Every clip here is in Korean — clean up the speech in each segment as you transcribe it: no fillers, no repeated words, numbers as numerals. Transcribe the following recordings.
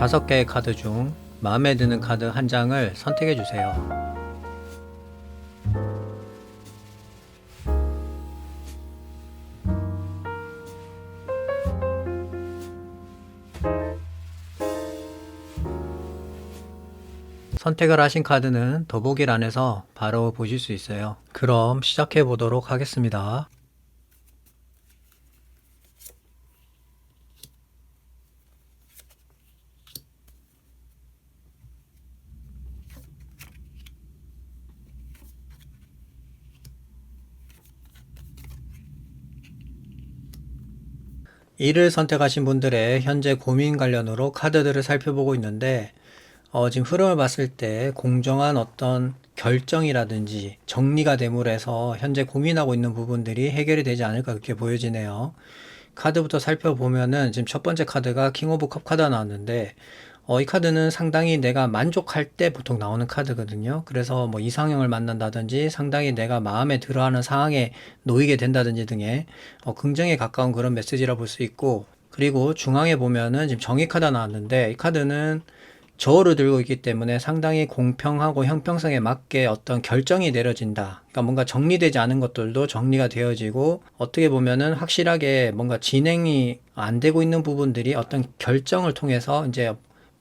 5개의 카드 중 마음에 드는 카드 한 장을 선택해 주세요. 선택을 하신 카드는 더보기란에서 바로 보실 수 있어요. 그럼 시작해 보도록 하겠습니다. 이를 선택하신 분들의 현재 고민 관련으로 카드들을 살펴보고 있는데 지금 흐름을 봤을 때 공정한 어떤 결정이라든지 정리가 됨으로 해서 현재 고민하고 있는 부분들이 해결이 되지 않을까 그렇게 보여지네요. 카드부터 살펴보면은 지금 첫 번째 카드가 킹 오브 컵 카드가 나왔는데 이 카드는 상당히 내가 만족할 때 보통 나오는 카드거든요. 그래서 뭐 이상형을 만난다든지 상당히 내가 마음에 들어하는 상황에 놓이게 된다든지 등의 긍정에 가까운 그런 메시지라 볼 수 있고, 그리고 중앙에 보면은 지금 정의 카드가 나왔는데 이 카드는 저울을 들고 있기 때문에 상당히 공평하고 형평성에 맞게 어떤 결정이 내려진다. 그러니까 뭔가 정리되지 않은 것들도 정리가 되어지고, 어떻게 보면은 확실하게 뭔가 진행이 안 되고 있는 부분들이 어떤 결정을 통해서 이제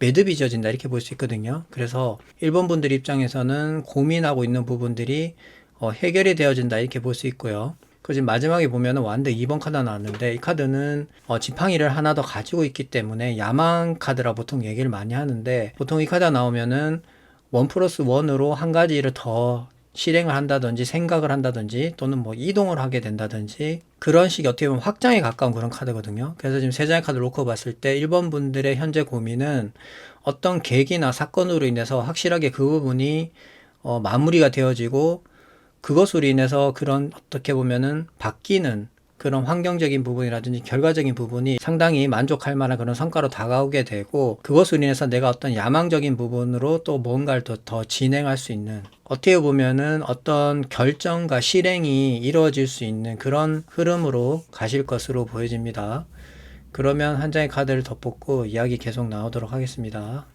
매듭이 지어진다 이렇게 볼 수 있거든요. 그래서 1번 분들 입장에서는 고민하고 있는 부분들이 해결이 되어진다 이렇게 볼 수 있고요. 그 지금 마지막에 보면은 완드 2번 카드 나왔는데 이 카드는 지팡이를 하나 더 가지고 있기 때문에 야망 카드라 보통 얘기를 많이 하는데, 보통 이 카드가 나오면은 1+1으로 한 가지를 더 실행을 한다든지 생각을 한다든지 또는 뭐 이동을 하게 된다든지 그런 식의 어떻게 보면 확장에 가까운 그런 카드거든요. 그래서 지금 세 장의 카드를 놓고 봤을 때 1번 분들의 현재 고민은 어떤 계기나 사건으로 인해서 확실하게 그 부분이 마무리가 되어지고, 그것으로 인해서 그런 어떻게 보면은 바뀌는 그런 환경적인 부분이라든지 결과적인 부분이 상당히 만족할 만한 그런 성과로 다가오게 되고, 그것으로 인해서 내가 어떤 야망적인 부분으로 또 뭔가를 더 진행할 수 있는, 어떻게 보면은 어떤 결정과 실행이 이루어질 수 있는 그런 흐름으로 가실 것으로 보여집니다. 그러면 한 장의 카드를 더 뽑고 이야기 계속 나오도록 하겠습니다.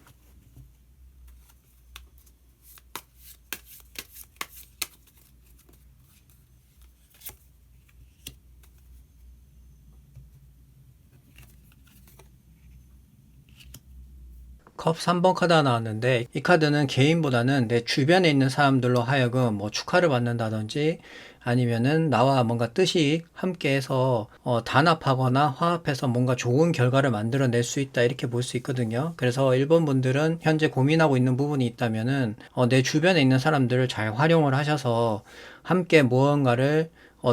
컵 3번 카드가 나왔는데 이 카드는 개인보다는 내 주변에 있는 사람들로 하여금 뭐 축하를 받는다든지 아니면은 나와 뭔가 뜻이 함께해서 단합하거나 화합해서 뭔가 좋은 결과를 만들어낼 수 있다 이렇게 볼 수 있거든요. 그래서 1번 분들은 현재 고민하고 있는 부분이 있다면은 내 주변에 있는 사람들을 잘 활용을 하셔서 함께 무언가를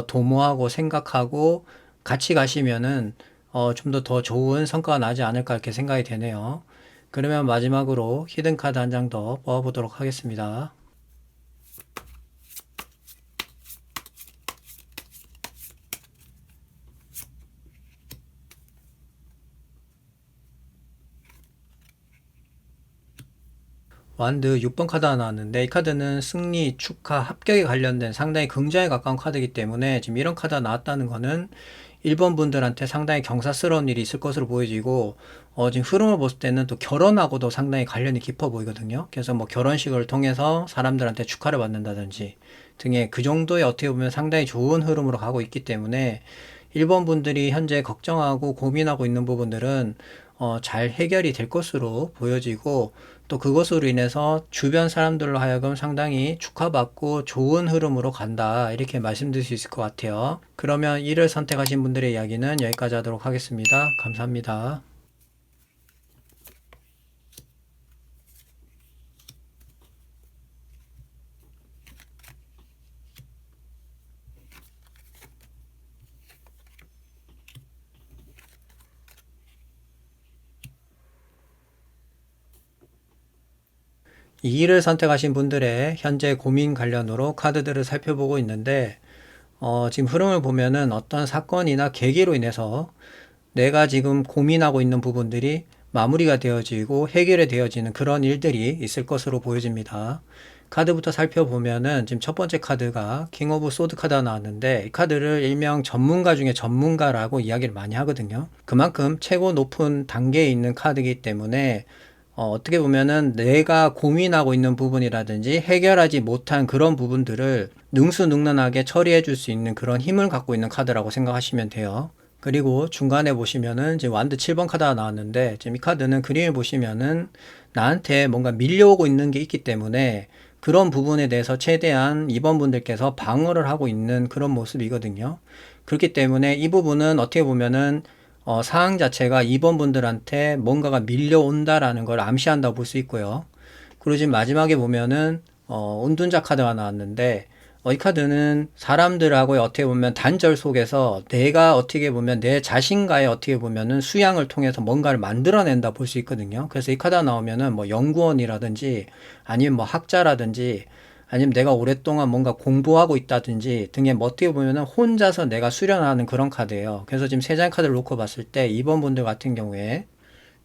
도모하고 생각하고 같이 가시면은 좀 더 좋은 성과가 나지 않을까 이렇게 생각이 되네요. 그러면 마지막으로 히든카드 한 장 더 뽑아보도록 하겠습니다. 완드 6번 카드가 나왔는데 이 카드는 승리, 축하, 합격에 관련된 상당히 긍정에 가까운 카드이기 때문에 지금 이런 카드가 나왔다는 거는 1번 분들한테 상당히 경사스러운 일이 있을 것으로 보여지고, 지금 흐름을 봤을 때는 또 결혼하고도 상당히 관련이 깊어 보이거든요. 그래서 뭐 결혼식을 통해서 사람들한테 축하를 받는다든지 등의 그 정도의 어떻게 보면 상당히 좋은 흐름으로 가고 있기 때문에 1번 분들이 현재 걱정하고 고민하고 있는 부분들은 잘 해결이 될 것으로 보여지고, 또 그것으로 인해서 주변 사람들로 하여금 상당히 축하받고 좋은 흐름으로 간다 이렇게 말씀드릴 수 있을 것 같아요. 그러면 이를 선택하신 분들의 이야기는 여기까지 하도록 하겠습니다. 감사합니다. 이 일을 선택하신 분들의 현재 고민 관련으로 카드들을 살펴보고 있는데 지금 흐름을 보면은 어떤 사건이나 계기로 인해서 내가 지금 고민하고 있는 부분들이 마무리가 되어지고 해결이 되어지는 그런 일들이 있을 것으로 보여집니다. 카드부터 살펴보면은 지금 첫 번째 카드가 킹 오브 소드 카드가 나왔는데 이 카드를 일명 전문가 중에 전문가라고 이야기를 많이 하거든요. 그만큼 최고 높은 단계에 있는 카드이기 때문에 어떻게 보면은 내가 고민하고 있는 부분이라든지 해결하지 못한 그런 부분들을 능수능란하게 처리해 줄 수 있는 그런 힘을 갖고 있는 카드라고 생각하시면 돼요. 그리고 중간에 보시면은 지금 완드 7번 카드가 나왔는데 지금 이 카드는 그림을 보시면은 나한테 뭔가 밀려오고 있는 게 있기 때문에 그런 부분에 대해서 최대한 2번 분들께서 방어를 하고 있는 그런 모습이거든요. 그렇기 때문에 이 부분은 어떻게 보면은 상황 자체가 2번 분들한테 뭔가가 밀려온다라는 걸 암시한다고 볼 수 있고요. 그리고 지금 마지막에 보면은 운둔자 카드가 나왔는데 이 카드는 사람들하고의 어떻게 보면 단절 속에서 내가 어떻게 보면 내 자신과의 어떻게 보면은 수양을 통해서 뭔가를 만들어낸다 볼 수 있거든요. 그래서 이 카드가 나오면은 뭐 연구원이라든지 아니면 뭐 학자라든지 아니면 내가 오랫동안 뭔가 공부하고 있다든지 등의 뭐 어떻게 보면은 혼자서 내가 수련하는 그런 카드예요. 그래서 지금 세 장의 카드를 놓고 봤을 때 2번 분들 같은 경우에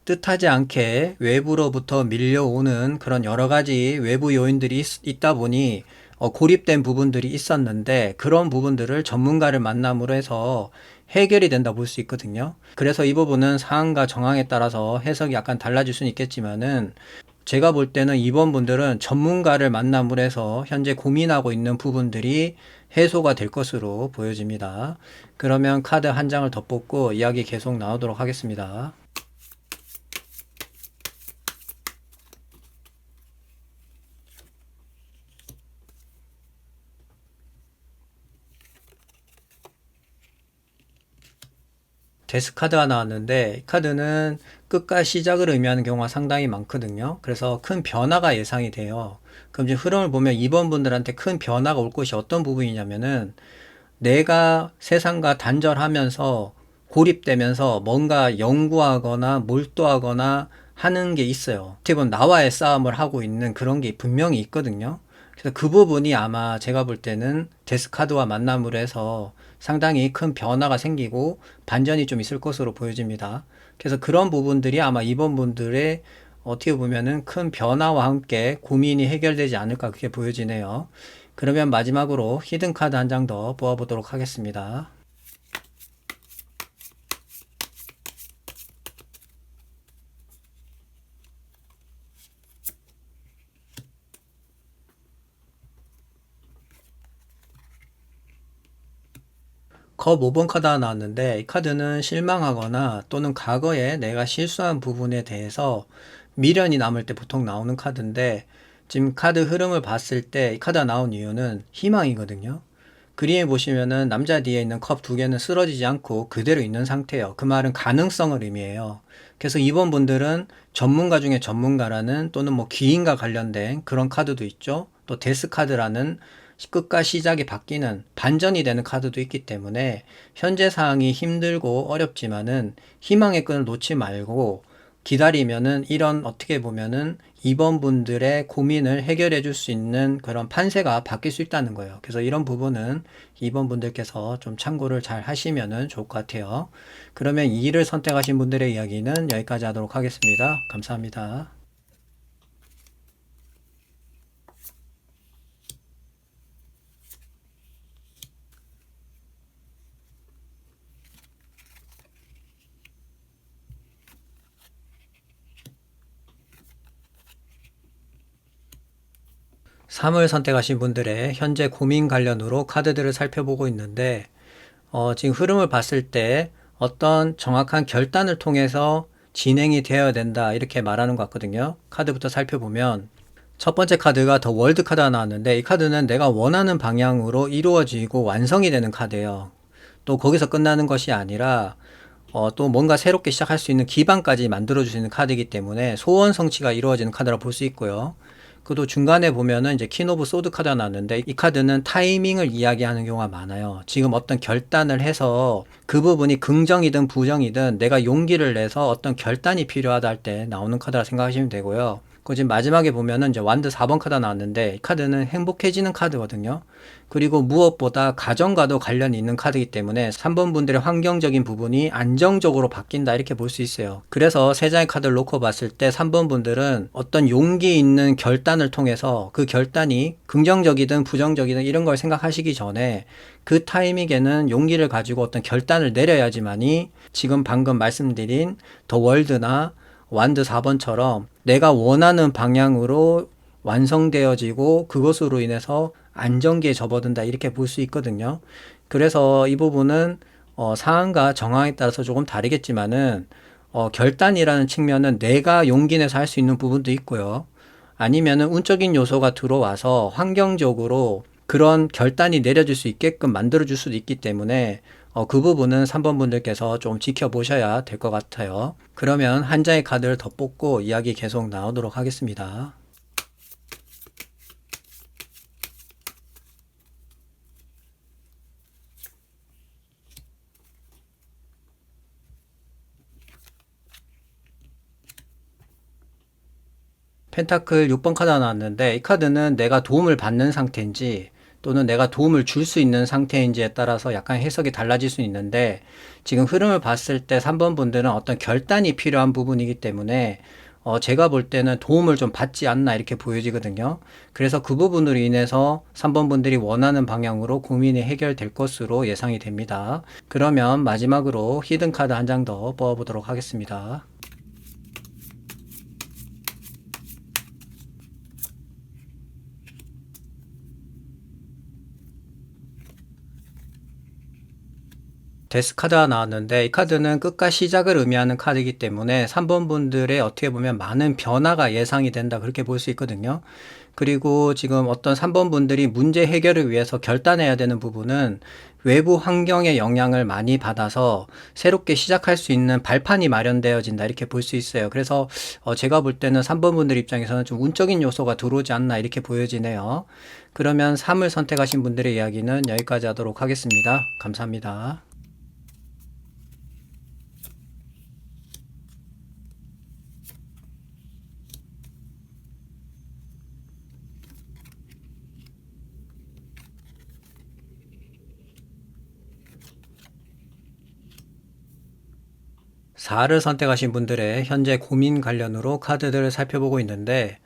뜻하지 않게 외부로부터 밀려오는 그런 여러 가지 외부 요인들이 있다 보니 고립된 부분들이 있었는데 그런 부분들을 전문가를 만남으로 해서 해결이 된다 볼 수 있거든요. 그래서 이 부분은 상황과 정황에 따라서 해석이 약간 달라질 수는 있겠지만은 제가 볼 때는 이번 분들은 전문가를 만남으로 해서 현재 고민하고 있는 부분들이 해소가 될 것으로 보여집니다. 그러면 카드 한 장을 더 뽑고 이야기 계속 나오도록 하겠습니다. 데스 카드가 나왔는데 이 카드는 끝과 시작을 의미하는 경우가 상당히 많거든요. 그래서 큰 변화가 예상이 돼요. 그럼 이제 흐름을 보면 2번 분들한테 큰 변화가 올 것이 어떤 부분이냐면은 내가 세상과 단절하면서 고립되면서 뭔가 연구하거나 몰두하거나 하는 게 있어요. 어떻게 보면 나와의 싸움을 하고 있는 그런 게 분명히 있거든요. 그래서 그 부분이 아마 제가 볼 때는 데스카드와 만남으로 해서 상당히 큰 변화가 생기고 반전이 좀 있을 것으로 보여집니다. 그래서 그런 부분들이 아마 이번 분들의 어떻게 보면은 큰 변화와 함께 고민이 해결되지 않을까 그렇게 보여지네요. 그러면 마지막으로 히든 카드 한 장 더 뽑아보도록 하겠습니다. 컵 5번 카드가 나왔는데 이 카드는 실망하거나 또는 과거에 내가 실수한 부분에 대해서 미련이 남을 때 보통 나오는 카드인데 지금 카드 흐름을 봤을 때 이 카드가 나온 이유는 희망이거든요. 그림에 보시면은 남자 뒤에 있는 컵 두 개는 쓰러지지 않고 그대로 있는 상태예요. 그 말은 가능성을 의미해요. 그래서 이번 분들은 전문가 중에 전문가라는 또는 뭐 기인과 관련된 그런 카드도 있죠. 또 데스 카드라는 끝과 시작이 바뀌는 반전이 되는 카드도 있기 때문에 현재 상황이 힘들고 어렵지만은 희망의 끈을 놓지 말고 기다리면은 이런 어떻게 보면은 이번 분들의 고민을 해결해 줄 수 있는 그런 판세가 바뀔 수 있다는 거예요. 그래서 이런 부분은 이번 분들께서 좀 참고를 잘 하시면은 좋을 것 같아요. 그러면 2를 선택하신 분들의 이야기는 여기까지 하도록 하겠습니다. 감사합니다. 3을 선택하신 분들의 현재 고민 관련으로 카드들을 살펴보고 있는데 지금 흐름을 봤을 때 어떤 정확한 결단을 통해서 진행이 되어야 된다 이렇게 말하는 것 같거든요. 카드부터 살펴보면 첫 번째 카드가 더 월드 카드가 나왔는데 이 카드는 내가 원하는 방향으로 이루어지고 완성이 되는 카드예요. 또 거기서 끝나는 것이 아니라 또 뭔가 새롭게 시작할 수 있는 기반까지 만들어 주시는 카드이기 때문에 소원 성취가 이루어지는 카드라 볼 수 있고요. 그도 중간에 보면은 이제 킹 오브 소드 카드가 나왔는데 이 카드는 타이밍을 이야기하는 경우가 많아요. 지금 어떤 결단을 해서 그 부분이 긍정이든 부정이든 내가 용기를 내서 어떤 결단이 필요하다 할 때 나오는 카드라 생각하시면 되고요. 그 지금 마지막에 보면은 이제 완드 4번 카드 나왔는데 이 카드는 행복해지는 카드거든요. 그리고 무엇보다 가정과도 관련이 있는 카드이기 때문에 3번 분들의 환경적인 부분이 안정적으로 바뀐다 이렇게 볼 수 있어요. 그래서 세 장의 카드를 놓고 봤을 때 3번 분들은 어떤 용기 있는 결단을 통해서 그 결단이 긍정적이든 부정적이든 이런 걸 생각하시기 전에 그 타이밍에는 용기를 가지고 어떤 결단을 내려야지만이 지금 방금 말씀드린 더 월드나 완드 4번처럼 내가 원하는 방향으로 완성되어지고 그것으로 인해서 안정기에 접어든다 이렇게 볼 수 있거든요. 그래서 이 부분은 상황과 정황에 따라서 조금 다르겠지만은 결단이라는 측면은 내가 용기 내서 할 수 있는 부분도 있고요. 아니면은 운적인 요소가 들어와서 환경적으로 그런 결단이 내려질 수 있게끔 만들어줄 수도 있기 때문에 그 부분은 3번 분들께서 좀 지켜보셔야 될 것 같아요. 그러면 한 장의 카드를 더 뽑고 이야기 계속 나오도록 하겠습니다. 펜타클 6번 카드가 나왔는데 이 카드는 내가 도움을 받는 상태인지 또는 내가 도움을 줄 수 있는 상태인지에 따라서 약간 해석이 달라질 수 있는데 지금 흐름을 봤을 때 3번 분들은 어떤 결단이 필요한 부분이기 때문에 제가 볼 때는 도움을 좀 받지 않나 이렇게 보여지거든요. 그래서 그 부분으로 인해서 3번 분들이 원하는 방향으로 고민이 해결될 것으로 예상이 됩니다. 그러면 마지막으로 히든 카드 한 장 더 뽑아보도록 하겠습니다. '데스' 카드가 나왔는데 이 카드는 끝과 시작을 의미하는 카드이기 때문에 3번 분들의 어떻게 보면 많은 변화가 예상이 된다 그렇게 볼 수 있거든요. 그리고 지금 어떤 3번 분들이 문제 해결을 위해서 결단해야 되는 부분은 외부 환경의 영향을 많이 받아서 새롭게 시작할 수 있는 발판이 마련되어진다 이렇게 볼 수 있어요. 그래서 제가 볼 때는 3번 분들 입장에서는 좀 운적인 요소가 들어오지 않나 이렇게 보여지네요. 그러면 3을 선택하신 분들의 이야기는 여기까지 하도록 하겠습니다. 감사합니다. 4를 선택하신 분들의 현재 고민 관련으로 카드들을 살펴보고 있는데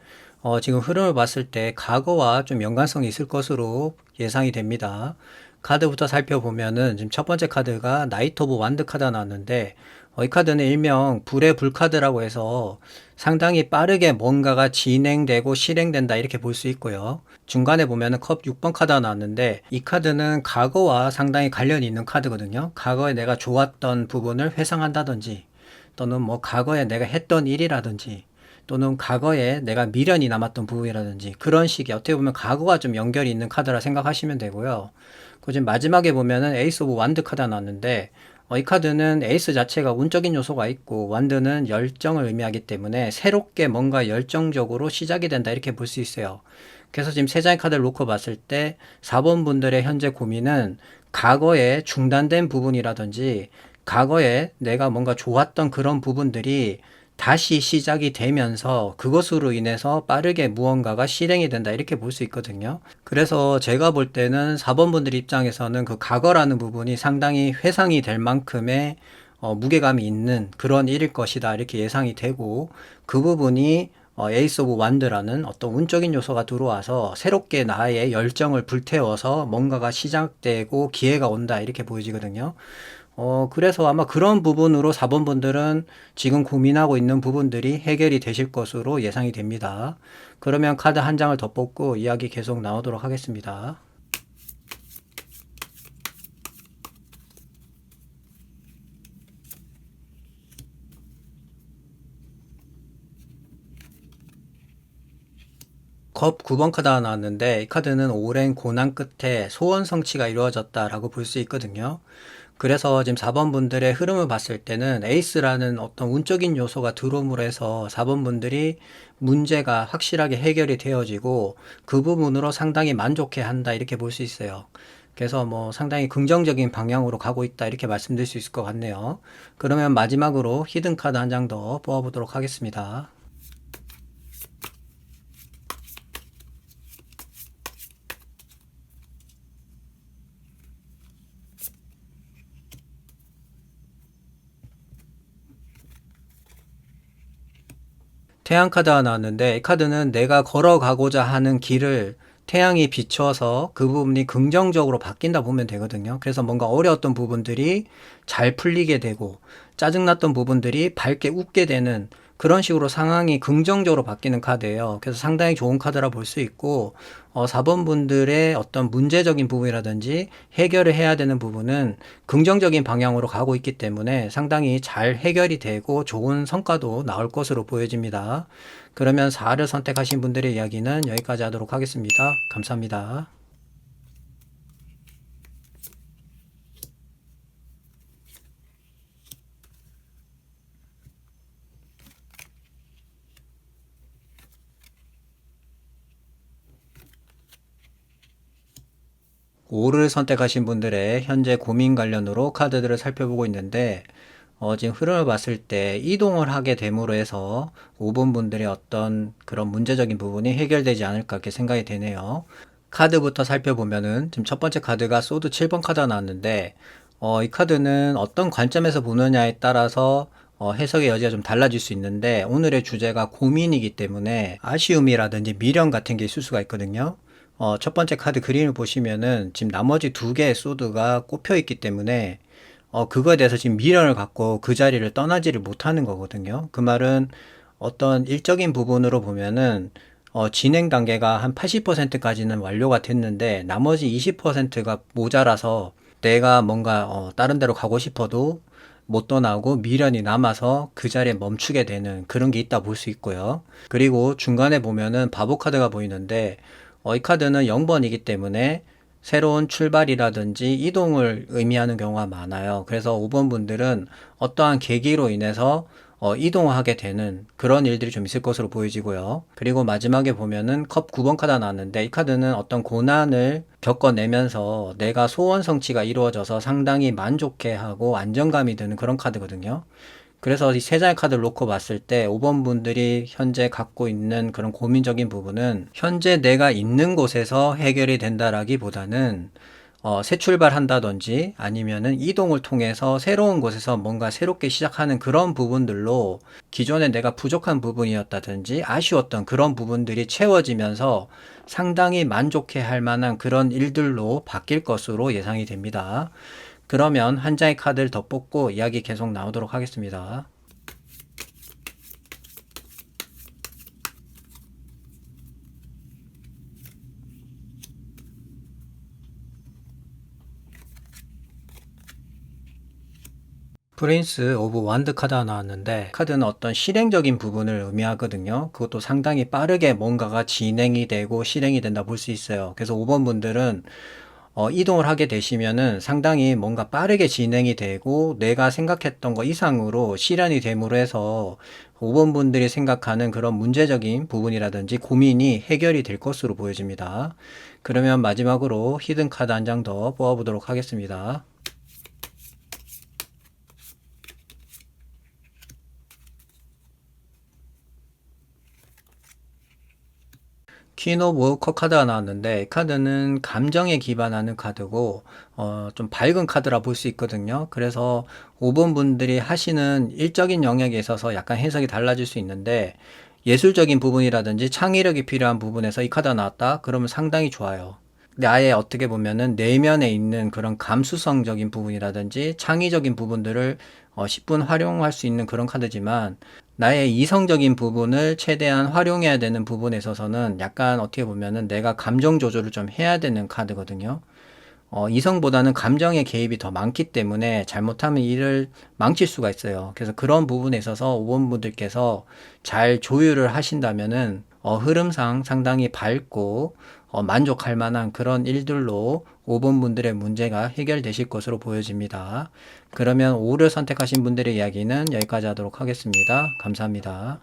지금 흐름을 봤을 때 과거와 좀 연관성이 있을 것으로 예상이 됩니다. 카드부터 살펴보면은 지금 첫 번째 카드가 나이트 오브 완드 카드가 나왔는데 이 카드는 일명 불의 불카드라고 해서 상당히 빠르게 뭔가가 진행되고 실행된다 이렇게 볼 수 있고요. 중간에 보면은 컵 6번 카드가 나왔는데 이 카드는 과거와 상당히 관련이 있는 카드거든요. 과거에 내가 좋았던 부분을 회상한다든지 또는 뭐 과거에 내가 했던 일이라든지 또는 과거에 내가 미련이 남았던 부분이라든지 그런 식의 어떻게 보면 과거가 좀 연결이 있는 카드라 생각하시면 되고요. 그 지금 마지막에 보면은 에이스 오브 완드 카드가 나왔는데 이 카드는 에이스 자체가 운적인 요소가 있고 완드는 열정을 의미하기 때문에 새롭게 뭔가 열정적으로 시작이 된다 이렇게 볼 수 있어요. 그래서 지금 세 장의 카드를 놓고 봤을 때 4번 분들의 현재 고민은 과거에 중단된 부분이라든지 과거에 내가 뭔가 좋았던 그런 부분들이 다시 시작이 되면서 그것으로 인해서 빠르게 무언가가 실행이 된다 이렇게 볼 수 있거든요. 그래서 제가 볼 때는 4번 분들 입장에서는 그 과거라는 부분이 상당히 회상이 될 만큼의 무게감이 있는 그런 일일 것이다 이렇게 예상이 되고 그 부분이 에이스 오브 완드라는 어떤 운적인 요소가 들어와서 새롭게 나의 열정을 불태워서 뭔가가 시작되고 기회가 온다 이렇게 보여지거든요. 그래서 아마 그런 부분으로 4번 분들은 지금 고민하고 있는 부분들이 해결이 되실 것으로 예상이 됩니다. 그러면 카드 한 장을 더 뽑고 이야기 계속 나오도록 하겠습니다. 컵 9번 카드가 나왔는데 이 카드는 오랜 고난 끝에 소원 성취가 이루어졌다라고 볼 수 있거든요. 그래서 지금 4번 분들의 흐름을 봤을 때는 에이스라는 어떤 운적인 요소가 들어옴으로 해서 4번 분들이 문제가 확실하게 해결이 되어지고 그 부분으로 상당히 만족해 한다 이렇게 볼 수 있어요. 그래서 뭐 상당히 긍정적인 방향으로 가고 있다 이렇게 말씀드릴 수 있을 것 같네요. 그러면 마지막으로 히든 카드 한 장 더 뽑아보도록 하겠습니다. 태양 카드가 나왔는데 이 카드는 내가 걸어가고자 하는 길을 태양이 비춰서 그 부분이 긍정적으로 바뀐다 보면 되거든요. 그래서 뭔가 어려웠던 부분들이 잘 풀리게 되고 짜증났던 부분들이 밝게 웃게 되는 그런 식으로 상황이 긍정적으로 바뀌는 카드예요. 그래서 상당히 좋은 카드라 볼 수 있고 4번 분들의 어떤 문제적인 부분이라든지 해결을 해야 되는 부분은 긍정적인 방향으로 가고 있기 때문에 상당히 잘 해결이 되고 좋은 성과도 나올 것으로 보여집니다. 그러면 4를 선택하신 분들의 이야기는 여기까지 하도록 하겠습니다. 감사합니다. 5를 선택하신 분들의 현재 고민 관련으로 카드들을 살펴보고 있는데 지금 흐름을 봤을 때 이동을 하게 됨으로 해서 5번 분들의 어떤 그런 문제적인 부분이 해결되지 않을까 이렇게 생각이 되네요. 카드부터 살펴보면은 지금 첫 번째 카드가 소드 7번 카드가 나왔는데 이 카드는 어떤 관점에서 보느냐에 따라서 해석의 여지가 좀 달라질 수 있는데 오늘의 주제가 고민이기 때문에 아쉬움이라든지 미련 같은 게 있을 수가 있거든요. 첫 번째 카드 그림을 보시면은 지금 나머지 두 개의 소드가 꼽혀 있기 때문에 그거에 대해서 지금 미련을 갖고 그 자리를 떠나지를 못하는 거거든요. 그 말은 어떤 일적인 부분으로 보면은 진행 단계가 한 80%까지는 완료가 됐는데 나머지 20%가 모자라서 내가 뭔가 다른 데로 가고 싶어도 못 떠나고 미련이 남아서 그 자리에 멈추게 되는 그런 게 있다 볼 수 있고요. 그리고 중간에 보면은 바보 카드가 보이는데 이 카드는 0번이기 때문에 새로운 출발이라든지 이동을 의미하는 경우가 많아요. 그래서 5번 분들은 어떠한 계기로 인해서 이동하게 되는 그런 일들이 좀 있을 것으로 보여지고요. 그리고 마지막에 보면은 컵 9번 카드가 나왔는데 이 카드는 어떤 고난을 겪어내면서 내가 소원 성취가 이루어져서 상당히 만족해하고 안정감이 드는 그런 카드거든요. 그래서 이 세 장의 카드를 놓고 봤을 때 5번 분들이 현재 갖고 있는 그런 고민적인 부분은 현재 내가 있는 곳에서 해결이 된다라기보다는 새 출발한다든지 아니면은 이동을 통해서 새로운 곳에서 뭔가 새롭게 시작하는 그런 부분들로 기존에 내가 부족한 부분이었다든지 아쉬웠던 그런 부분들이 채워지면서 상당히 만족해 할 만한 그런 일들로 바뀔 것으로 예상이 됩니다. 그러면 한 장의 카드를 더 뽑고 이야기 계속 나오도록 하겠습니다. 프린스 오브 완드 카드가 나왔는데 카드는 어떤 실행적인 부분을 의미하거든요. 그것도 상당히 빠르게 뭔가가 진행이 되고 실행이 된다 볼 수 있어요. 그래서 5번 분들은 이동을 하게 되시면은 상당히 뭔가 빠르게 진행이 되고 내가 생각했던 거 이상으로 실현이 됨으로 해서 5번 분들이 생각하는 그런 문제적인 부분이라든지 고민이 해결이 될 것으로 보여집니다. 그러면 마지막으로 히든 카드 한 장 더 뽑아보도록 하겠습니다. 퀸 오브 컵 카드가 나왔는데 이 카드는 감정에 기반하는 카드고 좀 밝은 카드라 볼 수 있거든요. 그래서 5번 분들이 하시는 일적인 영역에 있어서 약간 해석이 달라질 수 있는데 예술적인 부분이라든지 창의력이 필요한 부분에서 이 카드가 나왔다? 그러면 상당히 좋아요. 근데 아예 어떻게 보면은 내면에 있는 그런 감수성적인 부분이라든지 창의적인 부분들을 10분 활용할 수 있는 그런 카드지만 나의 이성적인 부분을 최대한 활용해야 되는 부분에 있어서는 약간 어떻게 보면은 내가 감정 조절을 좀 해야 되는 카드거든요. 이성보다는 감정의 개입이 더 많기 때문에 잘못하면 일을 망칠 수가 있어요. 그래서 그런 부분에 있어서 5번 분들께서 잘 조율을 하신다면은 흐름상 상당히 밝고 만족할 만한 그런 일들로 5번 분들의 문제가 해결되실 것으로 보여집니다. 그러면 5를 선택하신 분들의 이야기는 여기까지 하도록 하겠습니다. 감사합니다.